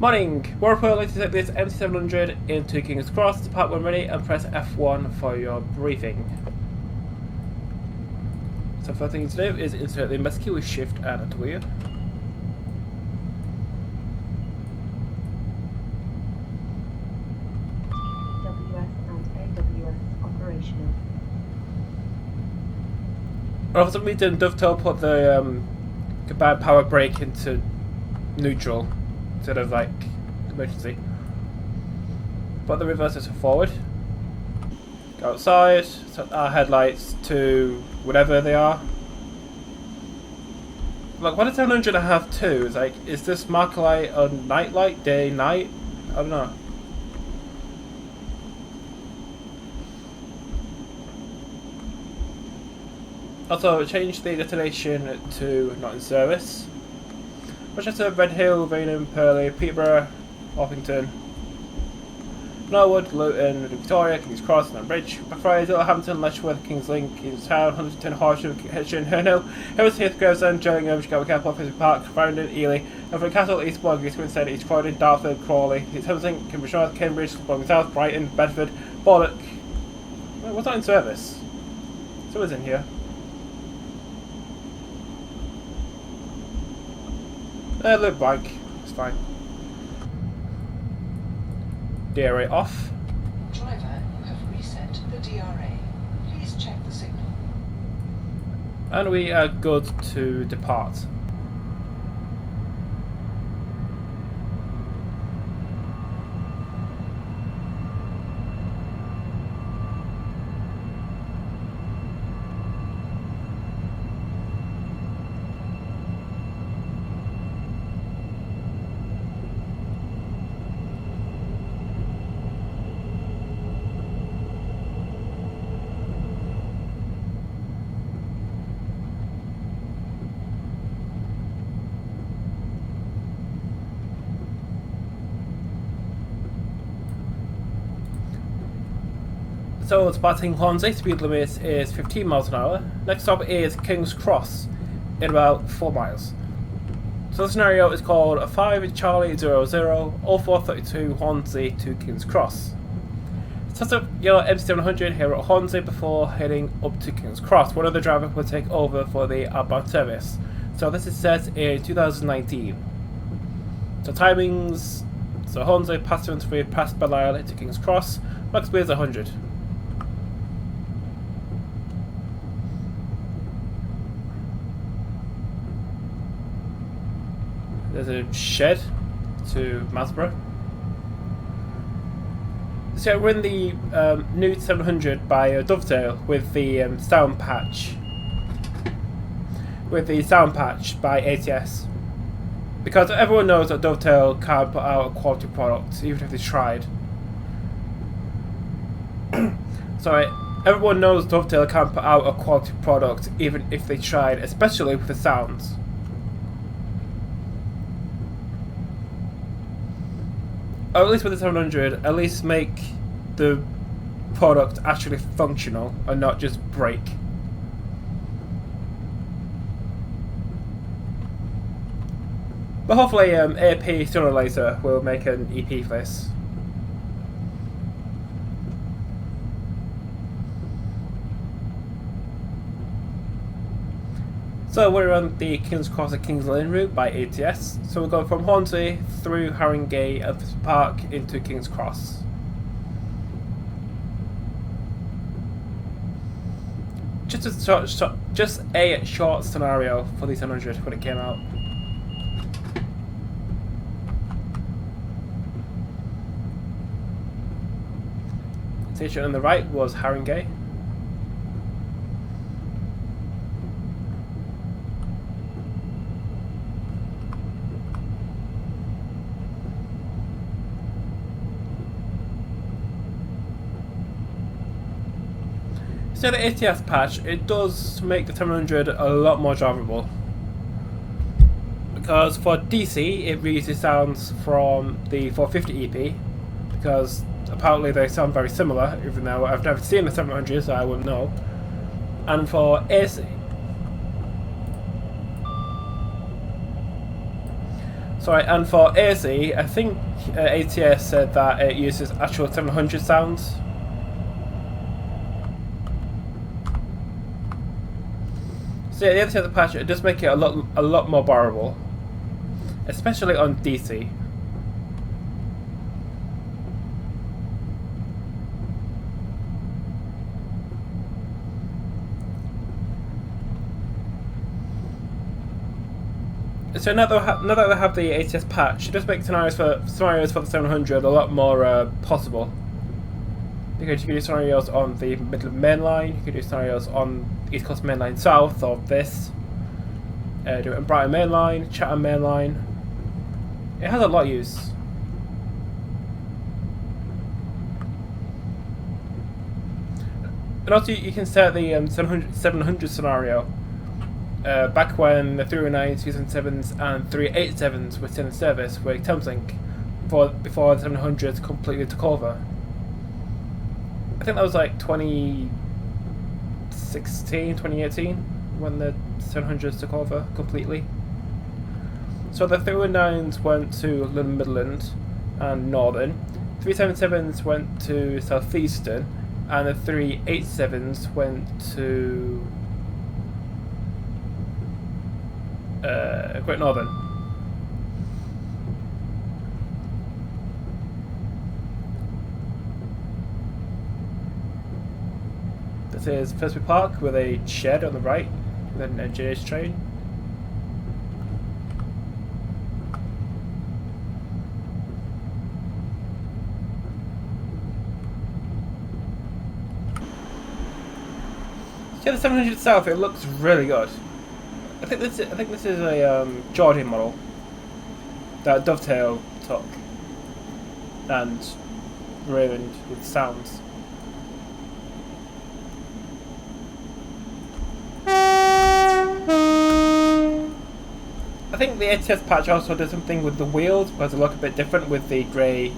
Morning! We're reporting to take this MT700 into King's Cross. Depart when ready and press F1 for your briefing. So first thing to do is insert the invest key with Shift and W. TWS and AWS operational. And for some reason, Dovetail put the combined power brake into neutral instead of like emergency. Put the reverser to forward. Go outside, set our headlights to whatever they are. Look, why does 700 have two? It's like, is this marker light a night light, day, night? I don't know. Also, change the destination to not in service. Rochester, Red Hill, Raynham, Purley, Peterborough, Orpington, Norwood, Luton, Victoria, King's Cross, Bridge, Blackfriars, Littlehampton, Letchworth, King's Link, Kingstown, Huntington, Horsham, Hitchin, Hernhill, Hillsheath, Gravesend, Gillingham, Chicago Airport, Finsbury Park, Farringdon, Ely, Everett Castle, Eastbourne, East Grinstead, East Croydon, Dartford, Crawley, East Huntington, Cambridge North, Cambridge, Birmingham South, Brighton, Bedford, Baldock. Wait, what's not in service? Someone's in here. Look blank. It's fine. DRA off. Driver, you have reset the DRA. Please check the signal. And we are good to depart. So departing Hornsey, speed limit is 15 miles an hour. Next stop is King's Cross in about 4 miles. So the scenario is called 5 Charlie 00 0432 Hornsey to King's Cross. Set up your MT700 here at Hornsey before heading up to King's Cross. One other driver will take over for the outbound service. So this is set in 2019. So timings, so Hornsey past 73 past Belial into King's Cross, max speed is 100. There's a shed to Masborough. So we're in the new 700 by Dovetail with the sound patch. With the sound patch by ATS. Because everyone knows that Dovetail can't put out a quality product, even if they tried. Sorry, everyone knows Dovetail can't put out a quality product, even if they tried, especially with the sounds. Or at least with the 700, at least make the product actually functional and not just break. But hopefully AP sooner or later will make an EP for this. So we're on the King's Cross and King's Lane route by ATS. So we're going from Hornsey through Haringey and Finsbury Park into King's Cross. Just a short scenario for the 700 when it came out. Station on the right was Haringey. So the ATS patch, it does make the 700 a lot more drivable. Because for DC, it reuses sounds from the 450 EP, because apparently they sound very similar, even though I've never seen the 700, so I wouldn't know. And for AC, Sorry, and for AC, I think ATS said that it uses actual 700 sounds. So yeah, the other side of the patch, it does make it a lot more bearable, especially on DC. So now that they have the ATS patch, it does make scenarios for the 700 a lot more possible. Because you can do scenarios on the Midland Main Line, you can do scenarios on East Coast Main Line South of this, do it on Brighton Main Line, Chatham Main Line. It has a lot of use. And also you can set the 700 scenario. Back when the 309s, 277s and 387s were still in service with Thameslink before the 700s completely took over. I think that was like 2016, 2018 when the 700s took over completely. So the 309s went to London Midland and Northern, 377s went to Southeastern, and the 387s went to Great Northern. This is Finsbury Park with a shed on the right, with an engineer's train. Yeah, the 700 South, it looks really good. I think this is a Georgian model that Dovetail took and ruined with sounds. I think the ATS patch also does something with the wheels because they look a bit different with the grey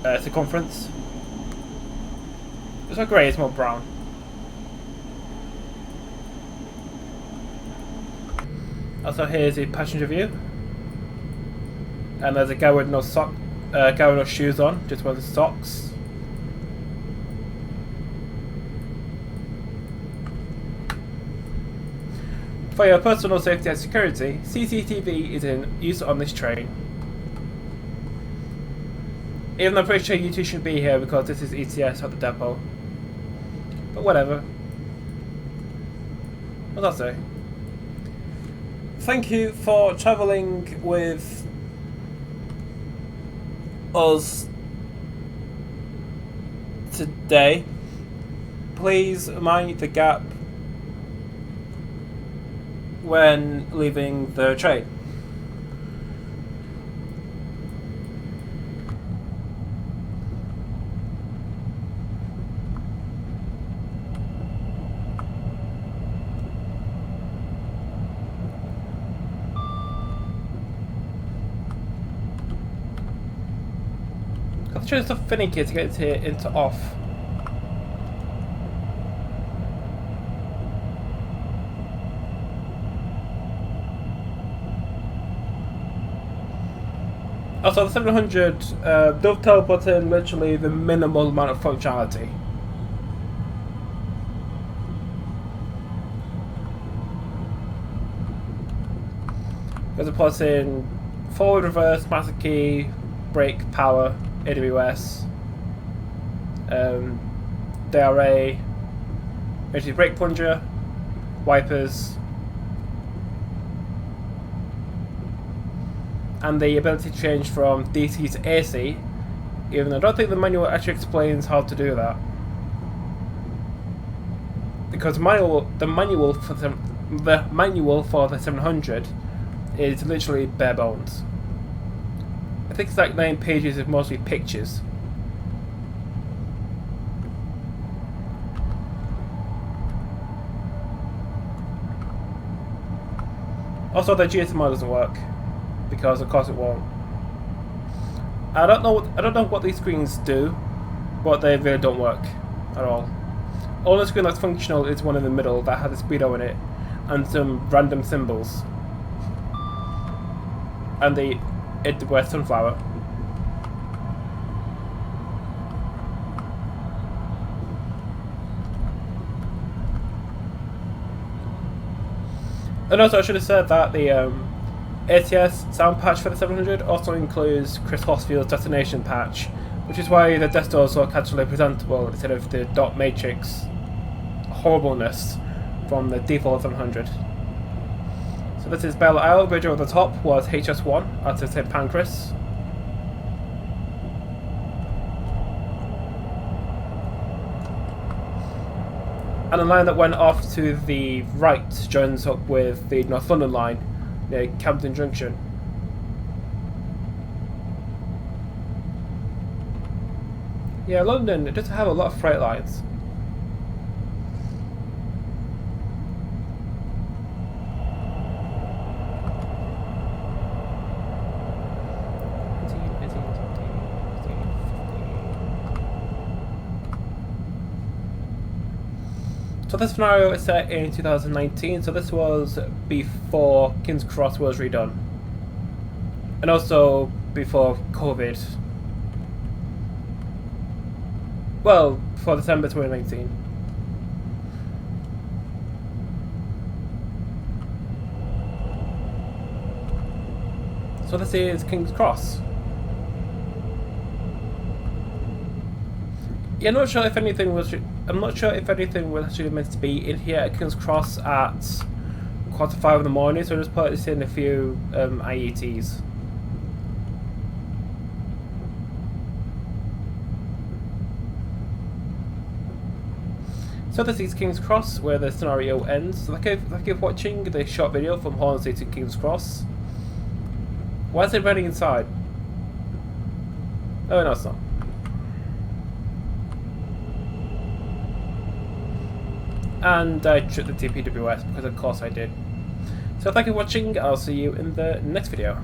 circumference. It's not grey, it's more brown. Also, here's a passenger view, and there's a guy with no shoes on, just wearing socks. For your personal safety and security, CCTV is in use on this train. Even though I'm pretty sure you two should be here because this is ETS at the depot. But whatever. What's that say? Thank you for travelling with us today. Please mind the gap when leaving the train. The train's so finicky to get here into off. Also, the 700 dovetail put in literally the minimal amount of functionality. Because it puts in forward, reverse, master key, brake, power, AWS, DRA, emergency brake plunger, wipers, and the ability to change from DC to AC, even though I don't think the manual actually explains how to do that. Because the manual for the 700 is literally bare bones. I think it's like 9 pages of mostly pictures. Also, the GSMR doesn't work because, of course, it won't. I don't know what these screens do, but they really don't work at all. Only screen that's functional is one in the middle that has a speedo in it and some random symbols. and the West Sunflower. And also I should have said that the ATS sound patch for the 700 also includes Chris Horsfield's destination patch, which is why the death doors are casually presentable instead of the dot matrix horribleness from the default 700. So this is Belle Isle. Bridge over the top was HS1 out of St Pancras. And a line that went off to the right joins up with the North London line near Camden Junction. Yeah, London, it does have a lot of freight lines. So this scenario is set in 2019, so this was before King's Cross was redone. And also before COVID. Well, for December 2019. So this is King's Cross. Yeah, I'm not sure if anything was actually meant to be in here at King's Cross at 5:15 in the morning, so I just put this in a few IETs. So this is King's Cross, where the scenario ends. So thank you for watching the short video from Hornsey to King's Cross. Why is it raining inside? Oh no, it's not. And I tripped the TPWS because of course I did. So thank you for watching, I'll see you in the next video.